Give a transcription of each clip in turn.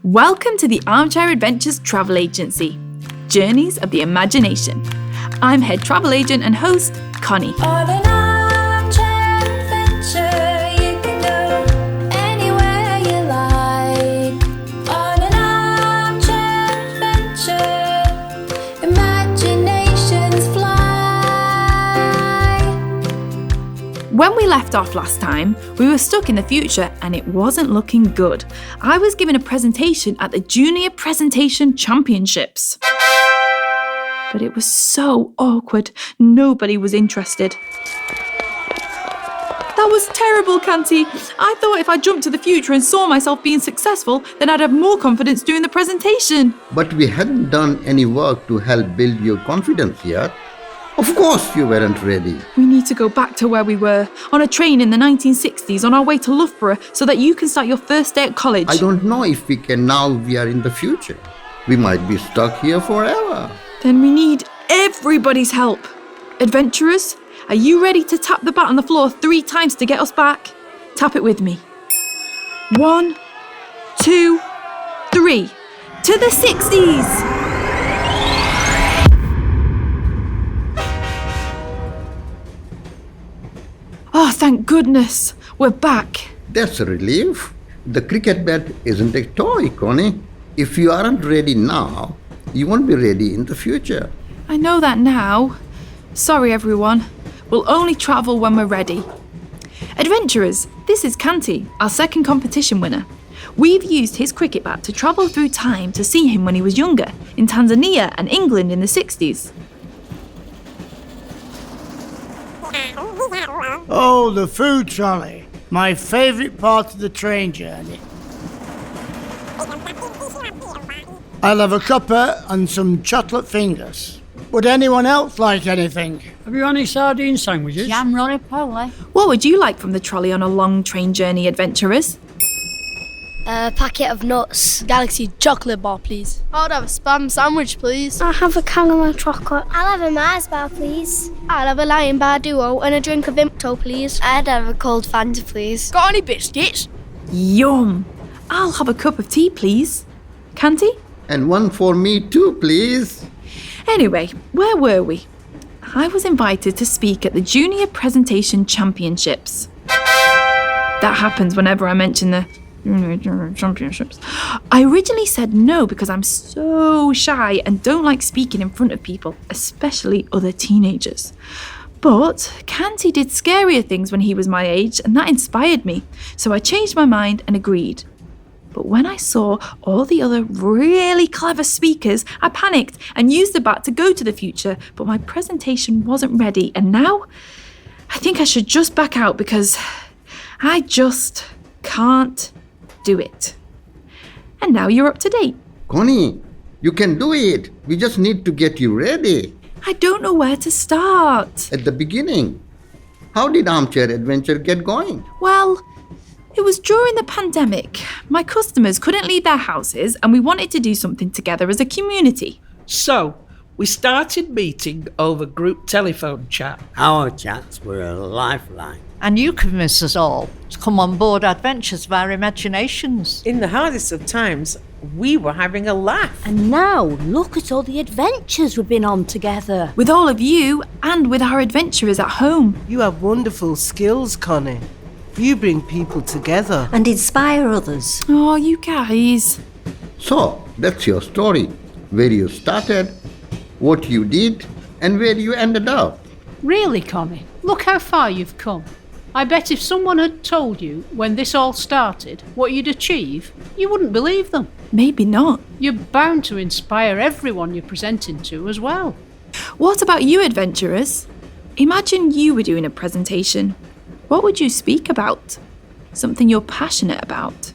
Welcome to the Armchair Adventures Travel Agency, Journeys of the Imagination. I'm head travel agent and host, Connie. On an armchair adventure, you can go anywhere you like. On an armchair adventure, imaginations fly. When we left off last time, we were stuck in the future and it wasn't looking good. I was given a presentation at the Junior Presentation Championships. But it was so awkward. Nobody was interested. That was terrible, Kanti. I thought if I jumped to the future and saw myself being successful, then I'd have more confidence doing the presentation. But we hadn't done any work to help build your confidence yet. Of course you weren't ready. We need to go back to where we were, on a train in the 1960s on our way to Loughborough so that you can start your first day at college. I don't know if we can now we are in the future. We might be stuck here forever. Then we need everybody's help. Adventurers, are you ready to tap the bat on the floor 3 times to get us back? Tap it with me. 1, 2, 3. To the 60s! Oh, thank goodness. We're back. That's a relief. The cricket bat isn't a toy, Connie. If you aren't ready now, you won't be ready in the future. I know that now. Sorry, everyone. We'll only travel when we're ready. Adventurers, this is Kanti, our second competition winner. We've used his cricket bat to travel through time to see him when he was younger, in Tanzania and England in the 60s. Oh, the food trolley. My favourite part of the train journey. I'll have a cuppa and some chocolate fingers. Would anyone else like anything? Have you any sardine sandwiches? Jam roly-poly. What would you like from the trolley on a long train journey, adventurers? A packet of nuts. Galaxy chocolate bar, please. I'd have a spam sandwich, please. I'll have a caramel chocolate. I'll have a Mars bar, please. I'll have a Lion Bar Duo and a drink of Vimto, please. I'd have a cold Fanta, please. Got any biscuits? Yum! I'll have a cup of tea, please. Kanti? And one for me too, please. Anyway, where were we? I was invited to speak at the Junior Presentation Championships. That happens whenever I mention the championships. I originally said no because I'm so shy and don't like speaking in front of people, especially other teenagers. But Kanti did scarier things when he was my age and that inspired me, so I changed my mind and agreed. But when I saw all the other really clever speakers, I panicked and used the bat to go to the future, but my presentation wasn't ready, and now I think I should just back out because I just can't do it. And now you're up to date. Connie, you can do it. We just need to get you ready. I don't know where to start. At the beginning, how did Armchair Adventure get going? Well, it was during the pandemic. My customers couldn't leave their houses and we wanted to do something together as a community. So, we started meeting over group telephone chat. Our chats were a lifeline. And you convinced us all to come on board Adventures of our Imaginations. In the hardest of times, we were having a laugh. And now, look at all the adventures we've been on together. With all of you and with our adventurers at home. You have wonderful skills, Connie. You bring people together. And inspire others. Oh, you guys. So, that's your story. Where you started, what you did, and where you ended up. Really, Connie? Look how far you've come. I bet if someone had told you when this all started what you'd achieve, you wouldn't believe them. Maybe not. You're bound to inspire everyone you're presenting to as well. What about you, adventurers? Imagine you were doing a presentation. What would you speak about? Something you're passionate about.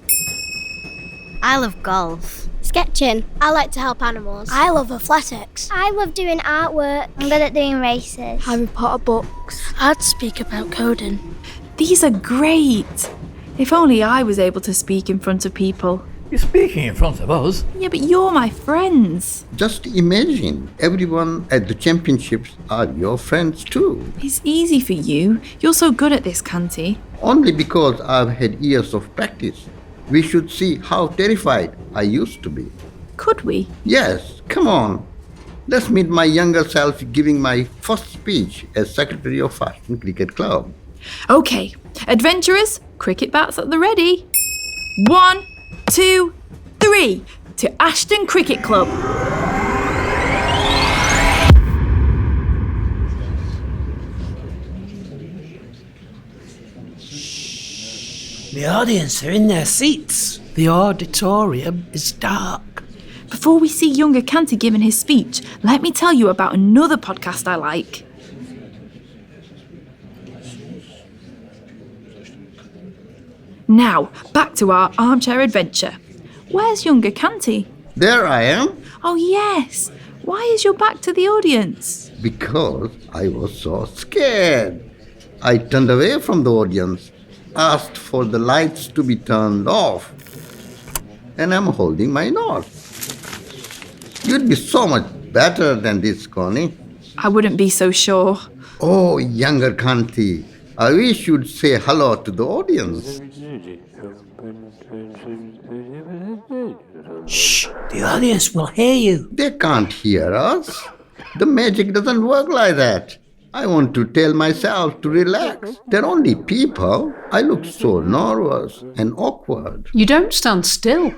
I love golf. Sketching. I like to help animals. I love athletics. I love doing artwork. I'm good at doing races. Harry Potter books. I'd speak about coding. These are great. If only I was able to speak in front of people. You're speaking in front of us. Yeah, but you're my friends. Just imagine, everyone at the championships are your friends too. It's easy for you. You're so good at this, Kanti. Only because I've had years of practice. We should see how terrified I used to be. Could we? Yes, come on. Let's meet my younger self giving my first speech as Secretary of Ashton Cricket Club. Okay, adventurers, cricket bats at the ready. 1, 2, 3, to Ashton Cricket Club. The audience are in their seats. The auditorium is dark. Before we see younger Kanti giving his speech, let me tell you about another podcast I like. Now, back to our Armchair Adventure. Where's younger Kanti? There I am. Oh yes, why is your back to the audience? Because I was so scared. I turned away from the audience, asked for the lights to be turned off, and I'm holding my nose. You'd be so much better than this, Connie. I wouldn't be so sure. Oh, younger Kanti, I wish you'd say hello to the audience. Shh, the audience will hear you. They can't hear us. The magic doesn't work like that. I want to tell myself to relax. They're only people. I look so nervous and awkward. You don't stand still.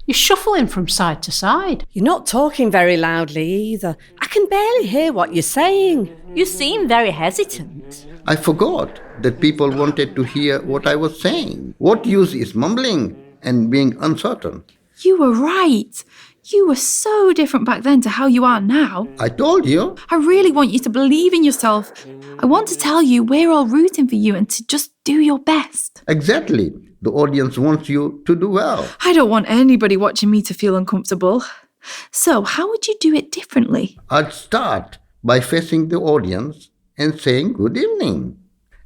You're shuffling from side to side. You're not talking very loudly either. I can barely hear what you're saying. You seem very hesitant. I forgot that people wanted to hear what I was saying. What use is mumbling and being uncertain? You were right. You were so different back then to how you are now. I told you. I really want you to believe in yourself. I want to tell you we're all rooting for you and to just do your best. Exactly. The audience wants you to do well. I don't want anybody watching me to feel uncomfortable. So how would you do it differently? I'd start by facing the audience and saying good evening.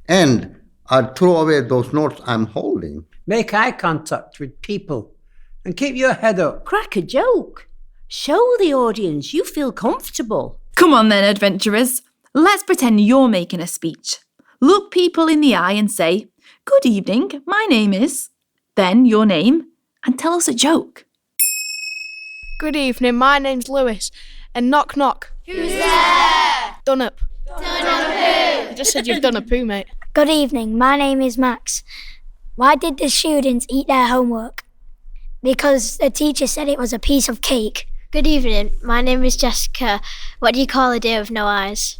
And I'd throw away those notes I'm holding. Make eye contact with people and keep your head up. Crack a joke. Show the audience you feel comfortable. Come on then, adventurers. Let's pretend you're making a speech. Look people in the eye and say, "Good evening, my name is," then your name, and tell us a joke. Good evening, my name's Lewis. And knock knock. Who's there? Done up. Done up who? I just said you've done a poo, mate. Good evening, my name is Max. Why did the students eat their homework? Because the teacher said it was a piece of cake. Good evening, my name is Jessica. What do you call a deer with no eyes?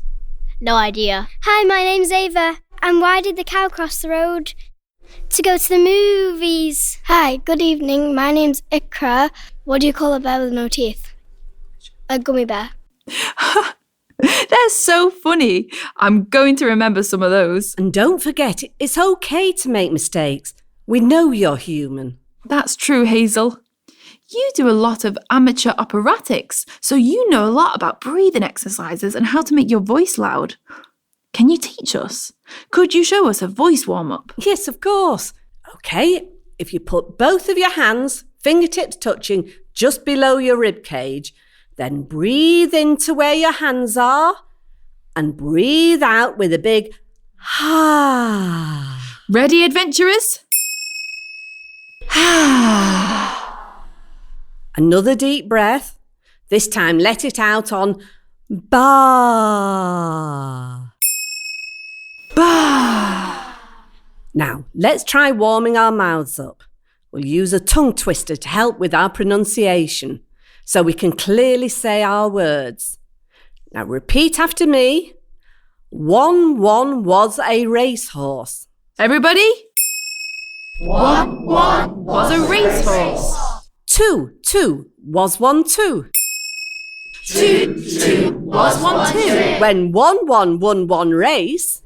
No idea. Hi, my name's Ava. And why did the cow cross the road? To go to the movies. Hi, good evening, my name's Ikra. What do you call a bear with no teeth? A gummy bear. They're so funny. I'm going to remember some of those. And don't forget, it's okay to make mistakes. We know you're human. That's true, Hazel. You do a lot of amateur operatics, so you know a lot about breathing exercises and how to make your voice loud. Can you teach us? Could you show us a voice warm-up? Yes, of course. Okay, if you put both of your hands, fingertips touching, just below your rib cage, then breathe into where your hands are and breathe out with a big ha. Ready, adventurers? Another deep breath. This time let it out on ba. Ba. Now, let's try warming our mouths up. We'll use a tongue twister to help with our pronunciation so we can clearly say our words. Now, repeat after me. 1 was a racehorse. Everybody? 1 was a racehorse. 2 was 1 too. 2 was 1 too. When 1 won 1 race.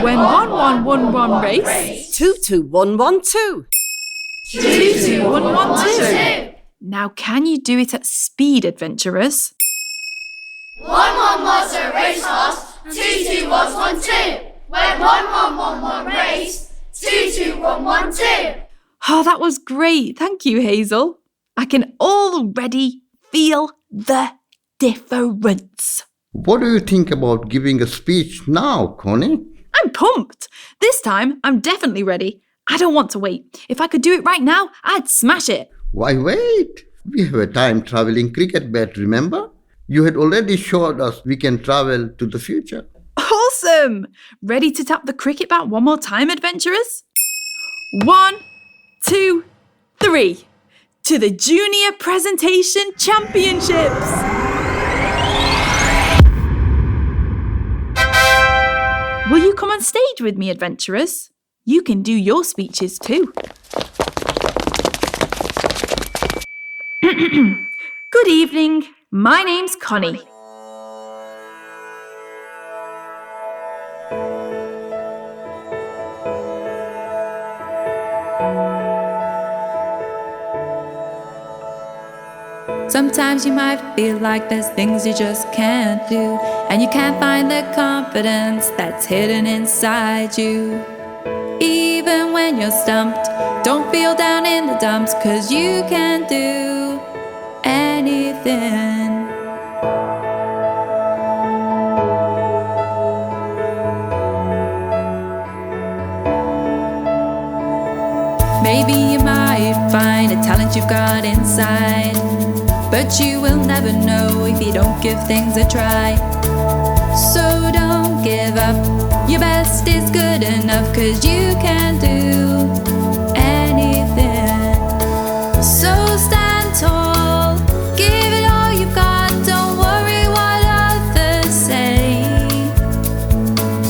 When 1 won 1 race. 2 won 1 too. 2 won 1 too. Now can you do it at speed, adventurers? 1 was a racehorse. 2 was 1 too. When 1 won 1 race. 2 won 1 too. Oh, that was great. Thank you, Hazel. I can already feel the difference. What do you think about giving a speech now, Connie? I'm pumped. This time, I'm definitely ready. I don't want to wait. If I could do it right now, I'd smash it. Why wait? We have a time-traveling cricket bat, remember? You had already showed us we can travel to the future. Awesome! Ready to tap the cricket bat one more time, adventurers? 1, 2, 3. To the Junior Presentation Championships! Will you come on stage with me, adventurers? You can do your speeches too. Good evening. My name's Connie. Sometimes you might feel like there's things you just can't do, and you can't find the confidence that's hidden inside you. Even when you're stumped, don't feel down in the dumps, 'cause you can do anything. Maybe you might find a talent you've got inside, but you will never know if you don't give things a try. So don't give up, your best is good enough, 'cause you can do anything. So stand tall, give it all you've got, don't worry what others say,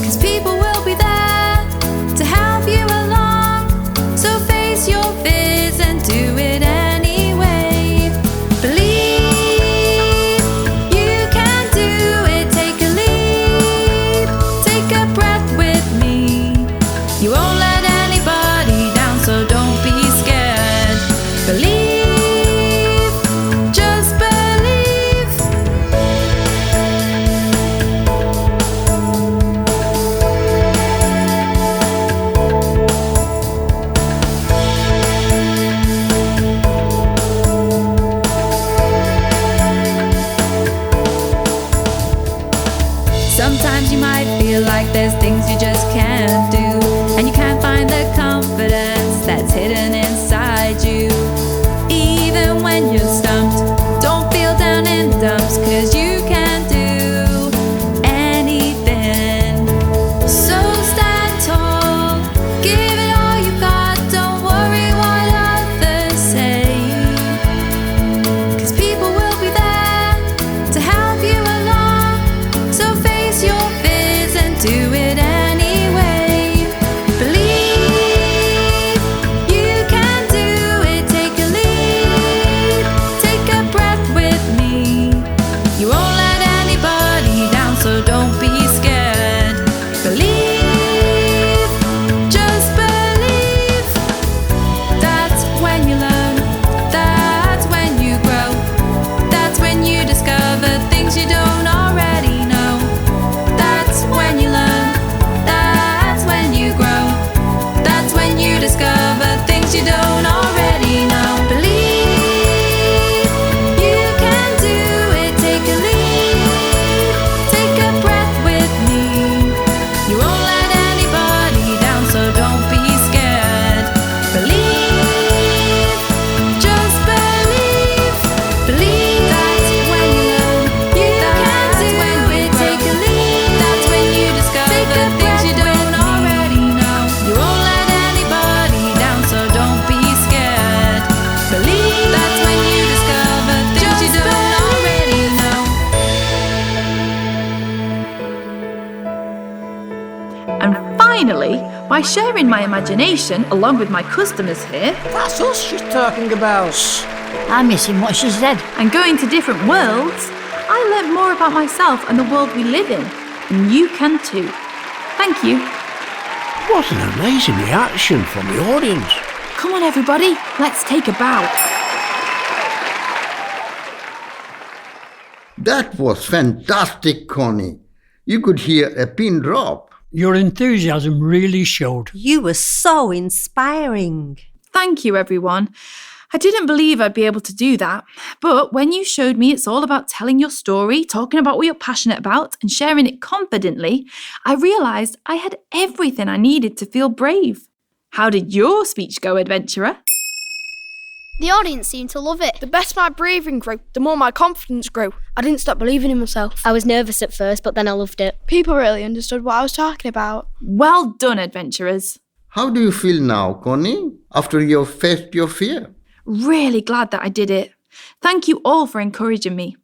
'cause people will be there to help you along. So face your fears and do it anyway. Believe you can do it, take a leap, take a breath with me. You won't let anybody down, so don't be scared. Believe, just believe. Sometimes you might feel like there's things you just can't do, and you can't find the confidence that's hidden inside you. Even when you're stumped, don't feel down in the dumps, 'cause you can do anything. So stand tall, give it all you've got, don't worry what others say, 'cause people will be there to help you along. So face your fears and do it anyway. Believe you can do it, take a leap, take a breath with me. You won't let anybody down, so don't be scared. Believe, just believe. That's when you learn, that's when you grow, that's when you discover things you don't already know. That's when you learn, that's when you grow, that's when you discover things you don't already know. Believe you can do it, take a leap, take a breath with me. You won't let anybody down, so don't be scared. Believe, just believe. Believe that's when you learn, you can do it, take a leap, that's when you discover things you don't already know. You won't let anybody down, so don't be scared. Believe that's when you discover things you don't already know. And finally, by sharing my imagination along with my customers here, That's us she's talking about. I'm missing what she said. and going to different worlds, I learnt more about myself and the world we live in. And you can too. Thank you. What an amazing reaction from the audience. Come on, everybody, let's take a bow. That was fantastic, Connie. You could hear a pin drop. Your enthusiasm really showed. You were so inspiring. Thank you, everyone. I didn't believe I'd be able to do that, but when you showed me it's all about telling your story, talking about what you're passionate about, and sharing it confidently, I realised I had everything I needed to feel brave. How did your speech go, adventurer? The audience seemed to love it. The better my breathing grew, the more my confidence grew. I didn't stop believing in myself. I was nervous at first, but then I loved it. People really understood what I was talking about. Well done, adventurers. How do you feel now, Connie, after you've faced your fear? Really glad that I did it. Thank you all for encouraging me.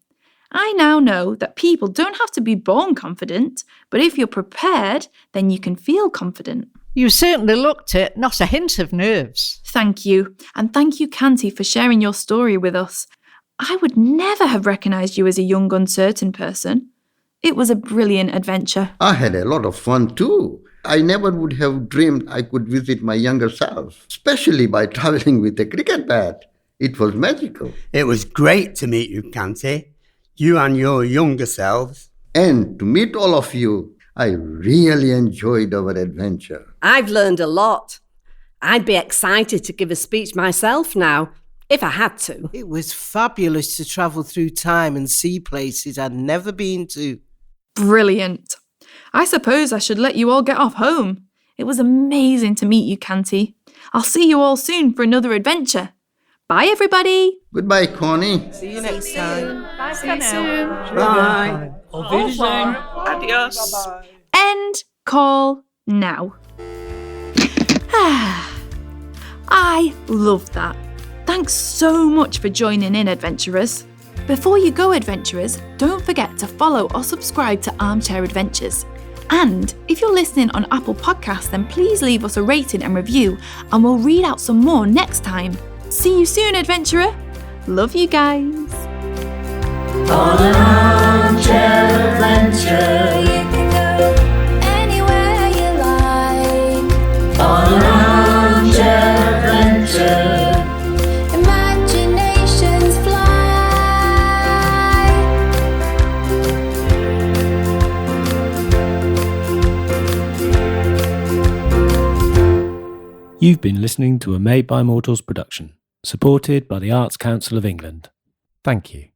I now know that people don't have to be born confident, but if you're prepared, then you can feel confident. You certainly looked it, not a hint of nerves. Thank you, and thank you, Kanti, for sharing your story with us. I would never have recognised you as a young, uncertain person. It was a brilliant adventure. I had a lot of fun too. I never would have dreamed I could visit my younger self, especially by travelling with a cricket bat. It was magical. It was great to meet you, Kanti. You and your younger selves. And to meet all of you. I really enjoyed our adventure. I've learned a lot. I'd be excited to give a speech myself now, if I had to. It was fabulous to travel through time and see places I'd never been to. Brilliant. I suppose I should let you all get off home. It was amazing to meet you, Kanti. I'll see you all soon for another adventure. Bye, everybody. Goodbye, Connie. See you next time. Bye for now. Bye. Auf Wiedersehen. Adios. End call now. I love that. Thanks so much for joining in, adventurers. Before you go, adventurers, don't forget to follow or subscribe to Armchair Adventures. And if you're listening on Apple Podcasts, then please leave us a rating and review, and we'll read out some more next time. See you soon, adventurer. Love you guys. On an armchair adventure, you can go anywhere you like. On an armchair adventure, imaginations fly. You've been listening to a Made by Mortals production, supported by the Arts Council of England. Thank you.